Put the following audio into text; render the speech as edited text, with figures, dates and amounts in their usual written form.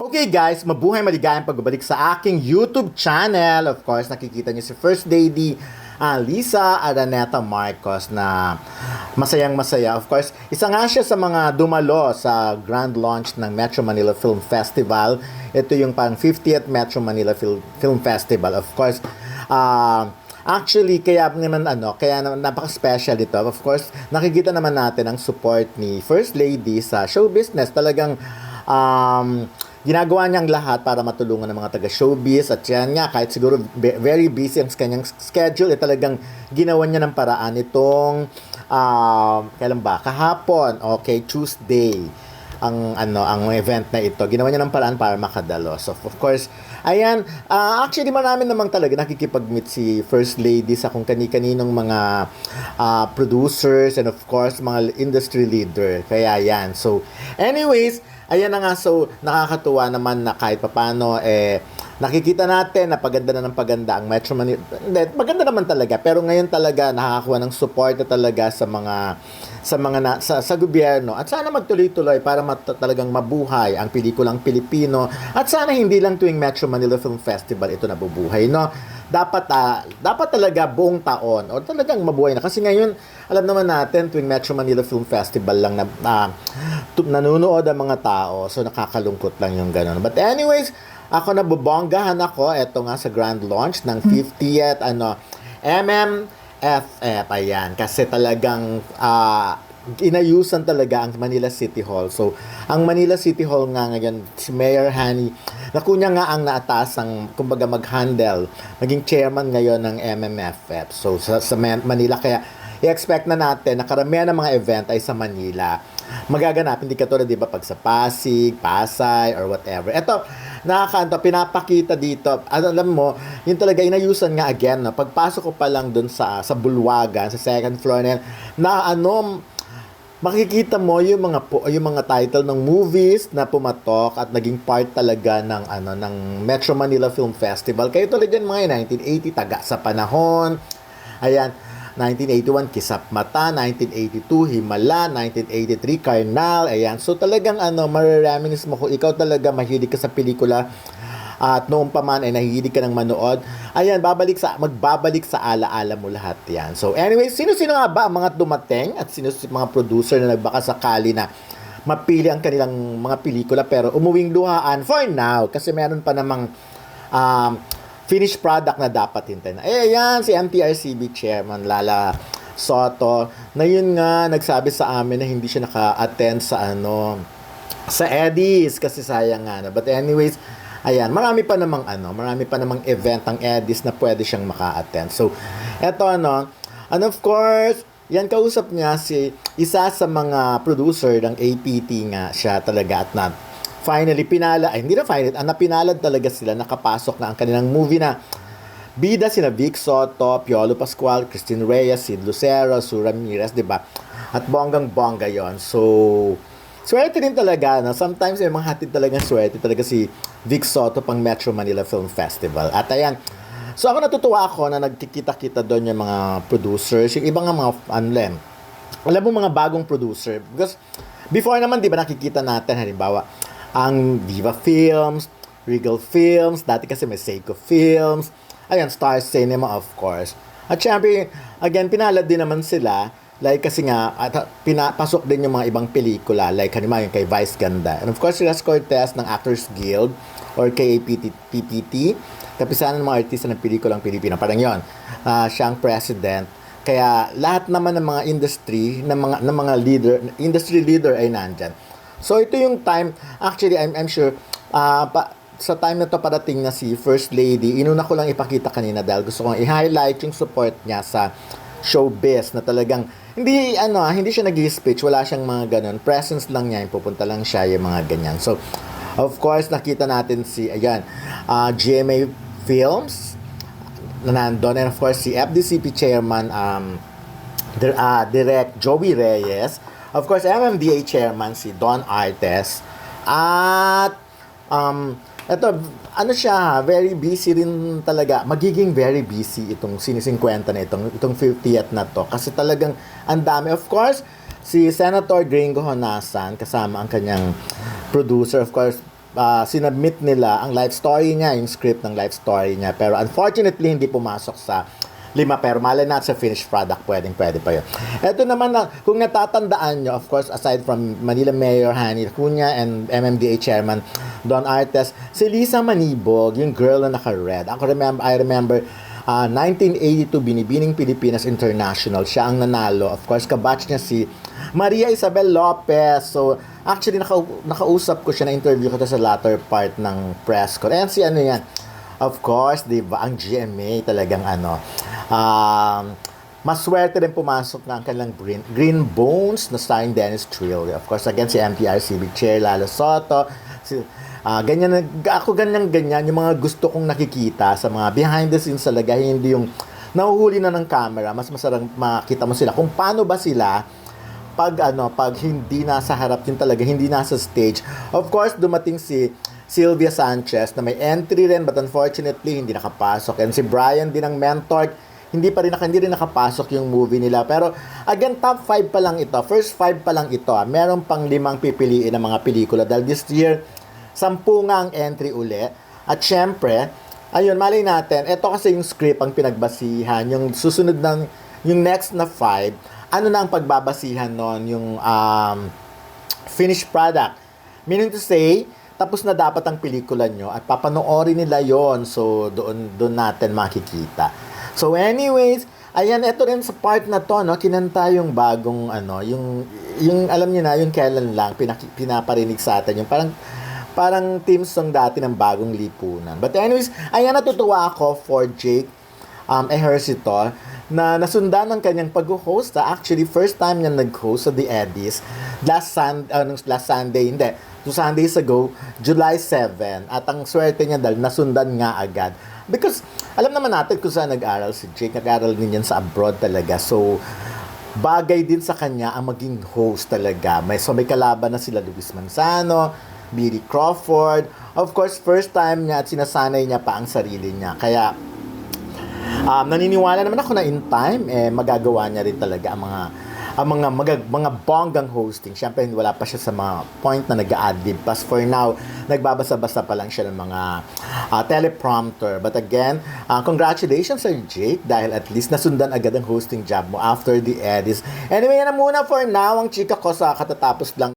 Okay guys, mabuhay maligayang pagbabalik sa aking YouTube channel. Of course, nakikita niyo si First Lady Lisa Araneta Marcos na masayang masaya. Of course, isa nga siya sa mga dumalo sa grand launch ng Metro Manila Film Festival. Ito yung pang 50th Metro Manila Film Festival. Of course, actually, kaya naman napaka-special ito. Of course, nakikita naman natin ang support ni First Lady sa show business. Talagang ginagawa niyang lahat para matulungan ng mga taga-showbiz at yan nga, kahit siguro very busy ang kanyang schedule, talagang ginawa niya ng paraan itong kailan ba? Kahapon, okay, Tuesday ang event na ito. Ginawa niya ng paraan para makadalo. So, of course, ayan, actually marami namang talaga nakikipag-meet si First Lady sa kung kani-kaninong mga producers and of course, mga industry leader. Kaya yan. So, anyways, ayan na nga, so nakakatuwa naman na kahit papano, nakikita natin na paganda na ng paganda ang Metro Manila. Hindi, maganda naman talaga, pero ngayon talaga nakakakuha ng support na talaga sa gobyerno. At sana magtuloy-tuloy para talagang mabuhay ang pelikulang Pilipino. At sana hindi lang tuwing Metro Manila Film Festival ito nabubuhay, no? Dapat talaga buong taon o talagang mabuhay na. Kasi ngayon, alam naman natin, tuwing Metro Manila Film Festival lang nanonood ang mga tao. So, nakakalungkot lang yung gano'n. But anyways, ako nabubonggahan ako. Ito nga sa grand launch ng 50th MMFF. Ayan. Kasi talagang inayusan talaga ang Manila City Hall. So, ang Manila City Hall nga ngayon, si Mayor Hani, nakunya nga ang naatasang, kumbaga mag-handle, maging chairman ngayon ng MMFF. So, sa Manila, kaya i-expect na natin na karamihan ng mga event ay sa Manila. Magaganap, hindi katulad, di ba, pag sa Pasig, Pasay, or whatever. Ito, pinapakita dito. Alam mo, yun talaga, inayusan nga again, no? Pagpasok ko pa lang dun sa Bulwagan, sa second floor na makikita mo yung mga title ng movies na pumatok at naging part talaga ng Metro Manila Film Festival. Kayo talaga mga 1980 Taga sa Panahon. Ayan, 1981 Kisap Mata, 1982 Himala, 1983 Karnal. Ayan, so talagang mararaminis mo kung ikaw talaga mahilig ka sa pelikula at noong pa man ay nahihilig ka ng manood. Ayan, magbabalik sa alaala mo lahat yan. So anyway, sino-sino nga ba ang mga dumating at sino mga producer na nagbaka sakali na mapili ang kanilang mga pelikula pero umuwing luhaan for now kasi meron pa namang finished product na dapat hintayin. Ayan, si MTRCB Chairman Lala Soto na yun nga nagsabi sa amin na hindi siya naka-attend sa Eddies kasi sayang nga. But anyways, ayan, marami pa namang event ang Eddies na pwede siyang maka-attend. So, eto and of course, yan kausap niya si isa sa mga producer ng APT nga siya talaga at finally napinalad talaga sila, nakapasok na ang kanilang movie na bida sina Vic Soto, Piolo Pascual, Christine Reyes, Sid Lucero, Sue Ramirez, diba? At bonggang-bongga yon. So, swerte din talaga, no? Sometimes may mga hatid talagang swerte talaga si Vic Soto pang Metro Manila Film Festival. At ayan, so ako natutuwa ako na nagkikita-kita doon yung mga producers, yung ibang mga alam mo mga bagong producer. Because before naman, di ba nakikita natin, halimbawa, ang Viva Films, Regal Films, dati kasi may Seiko Films, ayan, Star Cinema of course. At syempre, again, pinalad din naman sila. Like kasi nga, pinapasok din yung mga ibang pelikula. Like halimbawa yung kay Vice Ganda. And of course, si Ras Cortez ng Actors Guild or PPT, kapisanan ng mga artista ng pelikulang Pilipino. Parang yun, siyang president. Kaya lahat naman ng mga industry, ng mga industry leader ay nandyan. So ito yung time, actually I'm sure, sa time na to parating na si First Lady, inuna ko lang ipakita kanina dahil gusto kong i-highlight yung support niya sa showbiz na talagang hindi siya nag-speech, wala siyang mga ganun, presence lang niya, pupunta lang siya yung mga ganyan. So of course nakita natin si GMA Films na nandun, and of course si FDCP chairman Direct Joey Reyes, of course MMDA chairman si Don Artes, at siya, very busy rin talaga. Magiging very busy itong sinisingkwenta na itong 50th na to. Kasi talagang ang dami. Of course, si Senator Gringo Honasan, kasama ang kanyang producer, of course, sinubmit nila ang life story niya, yung script ng life story niya. Pero unfortunately, hindi pumasok sa 5, pero malay na sa finished product, pwede pa yun. Ito naman, kung natatandaan nyo, of course, aside from Manila Mayor Hani Lacuna and MMDA Chairman Don Artes, si Lisa Manibog, yung girl na naka-red. I remember 1982, Binibining Pilipinas International, siya ang nanalo. Of course, kabatch niya si Maria Isabel Lopez. So, actually, nakausap ko siya, na-interview ko to sa latter part ng press ko. And si ano yan, of course, di ba, ang GMA talagang maswerte rin pumasok na ang kanilang Green Bones na starring Dennis Trillo. Of course, again, si MTRCB Chair Lalo Soto. Ganyan, yung mga gusto kong nakikita sa mga behind the scenes talaga, hindi yung nahuhuli na ng camera. Mas masarang makita mo sila kung paano ba sila pag hindi nasa harap, yun talaga, hindi nasa stage. Of course, dumating si Sylvia Sanchez na may entry rin, but unfortunately hindi nakapasok. And si Brian din ang mentor, hindi rin nakapasok yung movie nila. Pero again, top 5 pa lang ito. First 5 pa lang ito. Meron pang 5 pipiliin ng mga pelikula dahil this year 10 nga ang entry uli. At syempre, ayun, malay natin, ito kasi yung script ang pinagbasihan. Yung susunod yung next na 5, ano na ang pagbabasihan nun? Yung finished product. Meaning to say, tapos na dapat ang pelikula nyo at papanoorin nila yon. So, doon natin makikita. So, anyways, ayan, ito rin sa part na to, no, kinanta yung bagong, yung alam niyo na, yung kailan lang, pinaparinig sa atin, yung parang theme song dati ng Bagong Lipunan. But anyways, ayan, natutuwa ako for Jake Ejercito na nasundan ng kanyang pag-host. Actually, first time niya nag-host sa The Eddies last Sunday, 2 Sundays ago, July 7. At ang swerte niya dahil nasundan nga agad. Because, alam naman natin kung saan nag-aral si Jake. Nag-aral din yan sa abroad talaga. So, bagay din sa kanya ang maging host talaga. May kalaban na sila Luis Manzano, Billy Crawford. Of course, first time niya at sinasanay niya pa ang sarili niya. Kaya, naniniwala naman ako na in time, magagawa niya rin talaga ang mga bonggang hosting. Siyempre, wala pa siya sa mga point na nag-a-adlib. Plus, for now, nagbabasa-basa pa lang siya ng mga teleprompter. But again, congratulations Sir Jake dahil at least nasundan agad ang hosting job mo after The Eddies. Anyway, yan na muna for now ang chika ko sa katatapos lang